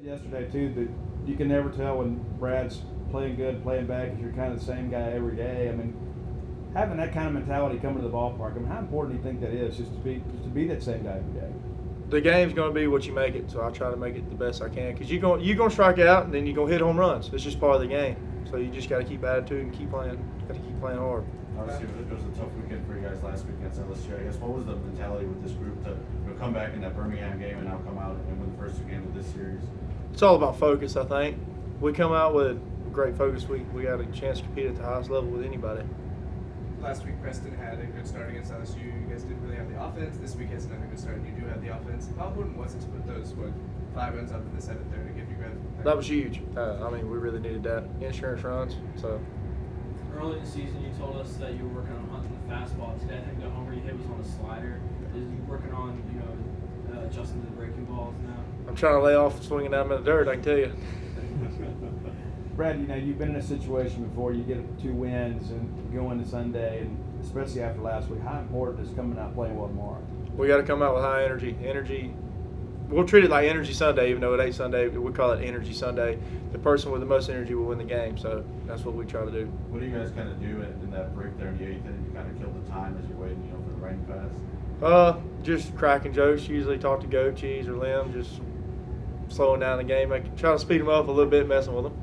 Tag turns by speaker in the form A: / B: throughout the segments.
A: yesterday too that you can never tell when Brad's playing good, playing bad, because you're kind of the same guy every day. I mean, having that kind of mentality coming to the ballpark, I mean, how important do you think that is, just to be that same guy every day?
B: The game's going to be what you make it, so I try to make it the best I can. Because you're going to strike out, and then you're going to hit home runs. It's just part of the game. So you just got to keep attitude and keep playing. Got to keep playing hard.
C: Obviously, it was a tough weekend for you guys last week against LSU. I guess what was the mentality with this group to come back in that Birmingham game and now come out and win the first two games of this series?
B: It's all about focus, I think. We come out with great focus. We got a chance to compete at the highest level with anybody.
D: Last week, Preston had a good start against LSU. You guys didn't really have the offense. This week has another good start, and you do have the offense. How important was it to put those 5 runs up in the 7th there to give you guys?
B: That was huge. I mean, we really needed that. Insurance runs. So.
E: Early in the season, you told us that you were working on hunting the fastball. Today, I think the homer you hit was on a slider. Is you working on adjusting to the breaking balls now?
B: I'm trying to lay off swinging down in the dirt. I can tell you.
A: Brad, you've been in a situation before. You get 2 wins and go into Sunday, and especially after last week, how important is coming out playing well tomorrow?
B: We got to come out with high energy. We'll treat it like Energy Sunday, even though it ain't Sunday. We call it Energy Sunday. The person with the most energy will win the game, so that's what we try to do.
C: What do you guys kind of do in that break there in the 8th inning? You kind of kill the time as you're waiting, for the rain pass?
B: Just cracking jokes. Usually talk to Goat, Cheese, or Lim, just slowing down the game. I try to speed them up a little bit, messing with them.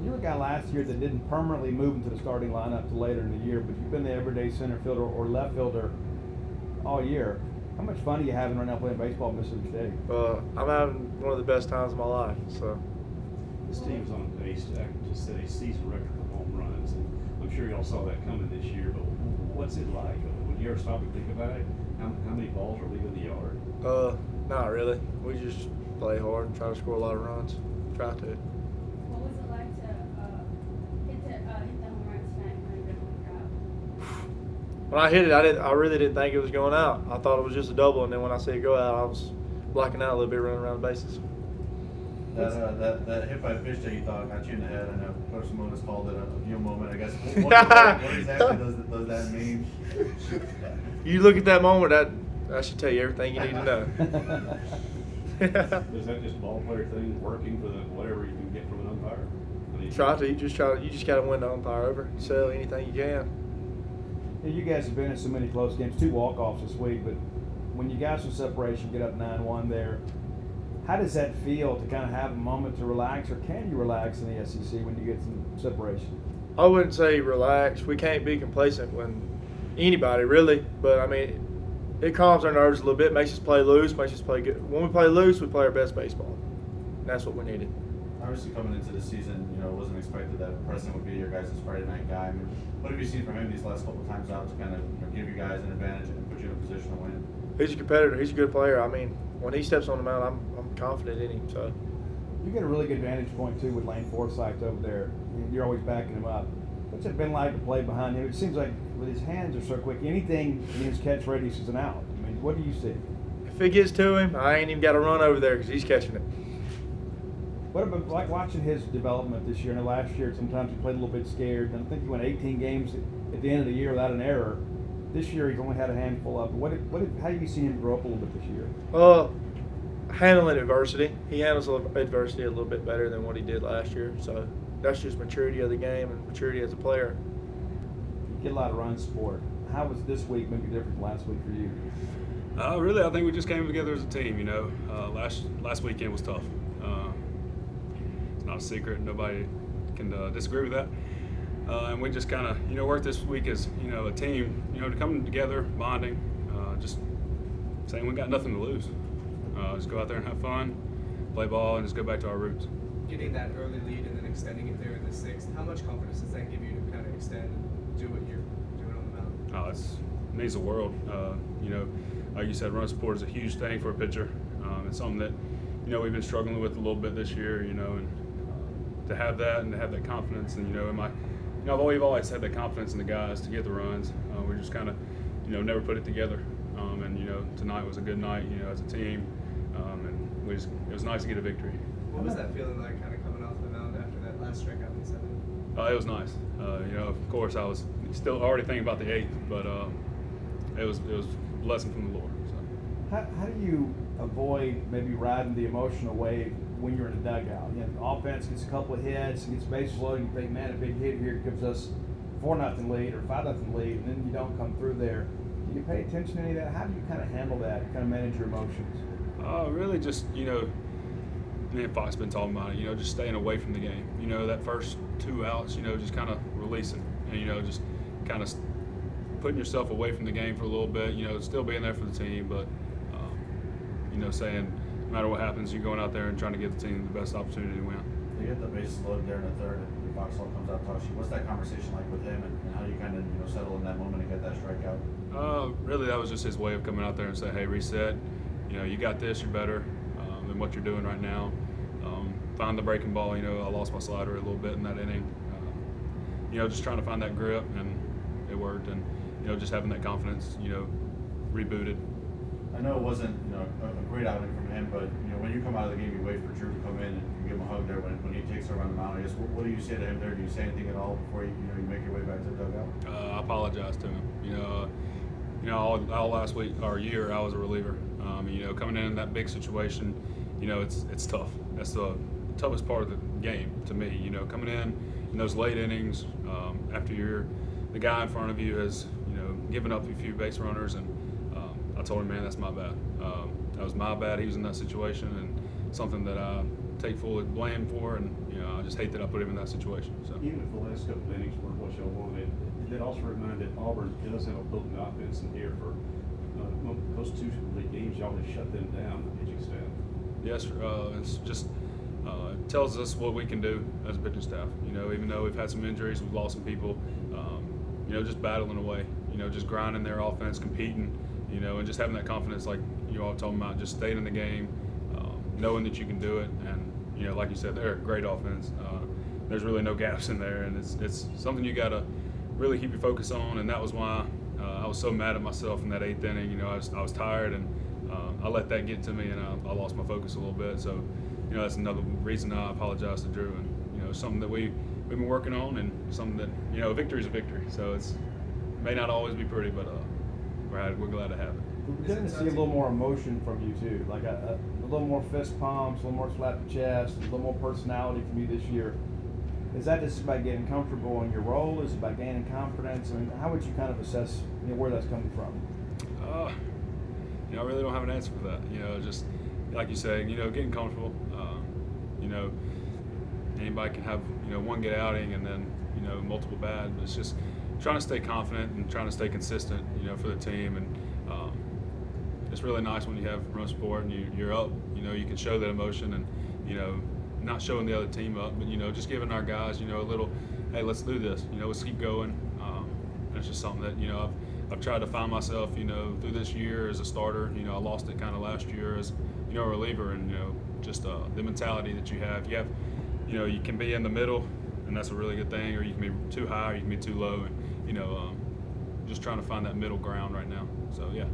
A: You were a guy last year that didn't permanently move into the starting lineup till later in the year, but you've been the everyday center fielder or left fielder all year. How much fun are you having right now playing baseball in Mississippi State?
B: I'm having one of the best times of my life. So.
F: This team's on pace to just set a season record for home runs, and I'm sure y'all saw that coming this year. But what's it like when you ever stop and think about it? How many balls are leaving the yard?
B: Not really. We just play hard and try to score a lot of runs. Try to.
G: What was it like to hit the home run tonight when you got home crowd?
B: When I hit it, I really didn't think it was going out. I thought it was just a double, and then when I see it go out, I was blocking out a little bit, running around the bases.
C: That hit by pitch that you thought got you in the head. I know Coach Simone has called it a view moment. I guess what exactly does that mean?
B: You look at that moment, that should tell you everything you need to know.
F: Is that just ball player thing working for whatever you can get from an umpire?
B: You just got to win the umpire over. Sell anything you can.
A: You guys have been in so many close games, 2 walk-offs this week, but when you got some separation, get up 9-1 there, how does that feel to kind of have a moment to relax, or can you relax in the SEC when you get some separation?
B: I wouldn't say relax. We can't be complacent when anybody, really, but I mean, it calms our nerves a little bit, makes us play loose, makes us play good. When we play loose, we play our best baseball. And that's what we needed.
C: Obviously, coming into the season, it wasn't expected that Preston would be your guys' Friday night guy. I mean, what have you seen from him these last couple of times out to kind of give you guys an advantage and put you in a position to win?
B: He's a competitor. He's a good player. I mean, when he steps on the mound, I'm confident in him. So
A: you get a really good vantage point too with Lane Forsythe over there. You're always backing him up. What's it been like to play behind him? It seems like with his hands are so quick, anything in his catch radius is an out. I mean, what do you see?
B: If it gets to him, I ain't even got to run over there because he's catching it.
A: What about like watching his development this year? And last year, sometimes he played a little bit scared. And I think he went 18 games at the end of the year without an error. This year, he's only had a handful of. How do you see him grow up a little bit this year?
B: Handling adversity. He handles adversity a little bit better than what he did last year. So that's just maturity of the game and maturity as a player.
A: You get a lot of runs for it. How was this week maybe different than last week for you?
H: Really, I think we just came together as a team. Last weekend was tough. It's not a secret. Nobody can disagree with that. And we just kind of, worked this week as, a team, to come together, bonding, just saying we got nothing to lose. Just go out there and have fun, play ball, and just go back to our roots.
D: Getting that early lead and then extending it there in the 6th, how much confidence does that give you to kind of extend and do what you're doing on the mound?
H: It means the world. Like you said, run support is a huge thing for a pitcher. It's something that, we've been struggling with a little bit this year, and to have that and to have that confidence. And, we've always had that confidence in the guys to get the runs. We just kind of, never put it together. And, tonight was a good night, as a team. And it was nice to get a victory.
D: What was that feeling like kind of coming off the mound after that last strikeout in the 7th?
H: It was nice. Of course, I was still already thinking about the 8th, but it was a blessing from the Lord. So.
A: How do you avoid maybe riding the emotional wave when you're in the dugout. You know, the offense gets a couple of hits, gets bases loaded, you think, man, a big hit here gives us 4-0 lead or 5-0 lead, and then you don't come through there. Do you pay attention to any of that? How do you kind of handle that, kind of manage your emotions?
H: Really just, me and Fox been talking about it, just staying away from the game. That first 2 outs, just kind of releasing and, just kind of putting yourself away from the game for a little bit, still being there for the team, but, saying no matter what happens, you're going out there and trying to give the team the best opportunity to win.
C: You get the bases loaded there in the third, and Foxhall comes out and talks to you. What's that conversation like with him, and how you kind of settle in that moment and get that strikeout?
H: Really, that was just his way of coming out there and saying, hey, reset. You got this. You're better than what you're doing right now. Find the breaking ball. I lost my slider a little bit in that inning. Just trying to find that grip, and it worked. And just having that confidence. Rebooted.
C: I know it wasn't a great outing from him, but when you come out of the game, you wait for Drew to come in and you give him a hug there when he takes over on the mound. I guess what do you say to him there? Do you say anything at all before you make your way back to the dugout?
H: I apologize to him. All last week or year I was a reliever. Coming in that big situation, it's tough. That's the toughest part of the game to me. Coming in those late innings after the guy in front of you has given up a few base runners, and I told him, man, that's my bad. That was my bad. He was in that situation, and something that I take full blame for, and I just hate that I put him in that situation. So
F: Even if the last couple of innings weren't what y'all wanted, it also reminded that Auburn does have a potent offense in here for those 2 league games. Y'all have shut them down, the pitching staff.
H: yes, it's just it tells us what we can do as a pitching staff. Even though we've had some injuries, we've lost some people. Just battling away. Just grinding their offense, competing. And just having that confidence, like you all talking about, just staying in the game, knowing that you can do it, and like you said, they're a great offense. There's really no gaps in there, and it's something you gotta really keep your focus on, and that was why I was so mad at myself in that 8th inning. I was tired, and I let that get to me, and I lost my focus a little bit. So, that's another reason I apologize to Drew, and something that we've been working on, and something that a victory is a victory. So it may not always be pretty, but we're glad to have it.
A: We're getting to see a little more emotion from you too, like a little more fist pumps, a little more slap the chest, a little more personality from you this year. Is that just by getting comfortable in your role? Is it by gaining confidence? I mean, how would you kind of assess where that's coming from?
H: I really don't have an answer for that. Just like you say, getting comfortable. Anybody can have one good outing and then multiple bad. But it's just trying to stay confident and trying to stay consistent. For the team, and it's really nice when you have run support and you're up. You can show that emotion and not showing the other team up, but just giving our guys a little, hey, let's do this. Let's keep going. It's just something that I've tried to find myself through this year as a starter. I lost it kind of last year as a reliever, and just the mentality that you have. You can be in the middle, and that's a really good thing, or you can be too high, or you can be too low, and just trying to find that middle ground right now. So yeah.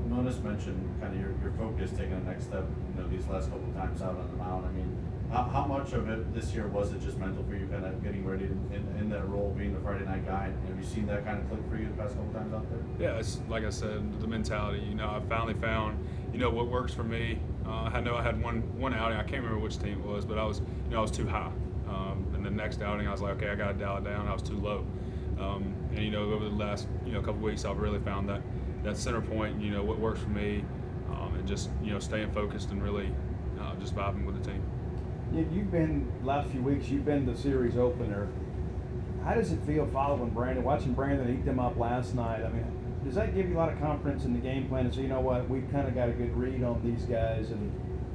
C: Notice mentioned kind of your focus taking the next step, these last couple of times out on the mound. I mean, how much of it this year was it just mental for you, kind of getting ready in that role, being the Friday night guy? Have you seen that kind of click for you the past couple times out there?
H: Yeah, it's like I said, the mentality. I finally found, what works for me. I know I had one outing. I can't remember which team it was, but I was too high. And the next outing, I was like, okay, I got to dial it down. I was too low. And over the last couple weeks, I've really found that center point. What works for me, and just staying focused and really just vibing with the team.
A: You've been last few weeks. You've been the series opener. How does it feel following Brandon, watching Brandon eat them up last night? I mean, does that give you a lot of confidence in the game plan? And so we've kind of got a good read on these guys, and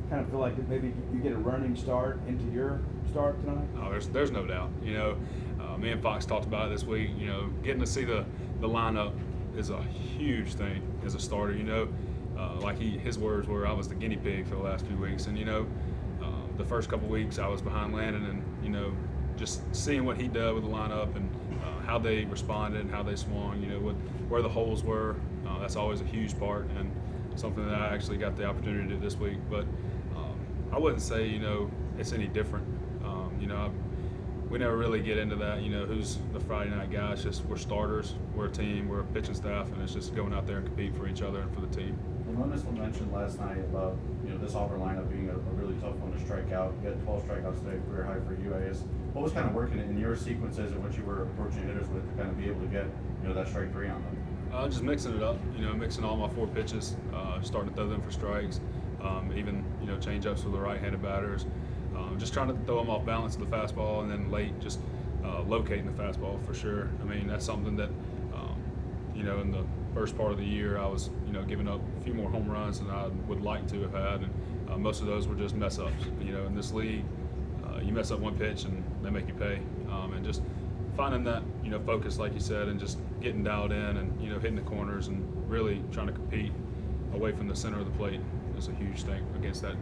A: kind of feel like maybe you get a running start into your start tonight?
H: Oh, there's no doubt. Me and Fox talked about it this week. Getting to see the lineup is a huge thing as a starter. Like his words were, I was the guinea pig for the last few weeks, and the first couple weeks I was behind Landon, and just seeing what he did with the lineup and how they responded and how they swung. Where the holes were. That's always a huge part, and something that I actually got the opportunity to do this week. But I wouldn't say it's any different. We never really get into that. Who's the Friday night guy? It's just we're starters, we're a team, we're a pitching staff, and it's just going out there and compete for each other and for the team.
C: Well, Notice mentioned last night about this Auburn lineup being a really really tough one to strike out. You had 12 strikeouts today, career high for you, I guess. What was kind of working in your sequences and what you were approaching hitters with to kind of be able to get, that strike three on them?
H: Just mixing it up, mixing all my 4 pitches, starting to throw them for strikes, even, change-ups with the right-handed batters. Just trying to throw them off balance of the fastball, and then late just locating the fastball for sure. I mean, that's something that, in the first part of the year, I was, giving up a few more home runs than I would like to have had, and most of those were just mess-ups. In this league, you mess up one pitch and they make you pay, and just finding that, focus, like you said, and just getting dialed in and, hitting the corners and really trying to compete away from the center of the plate is a huge thing against that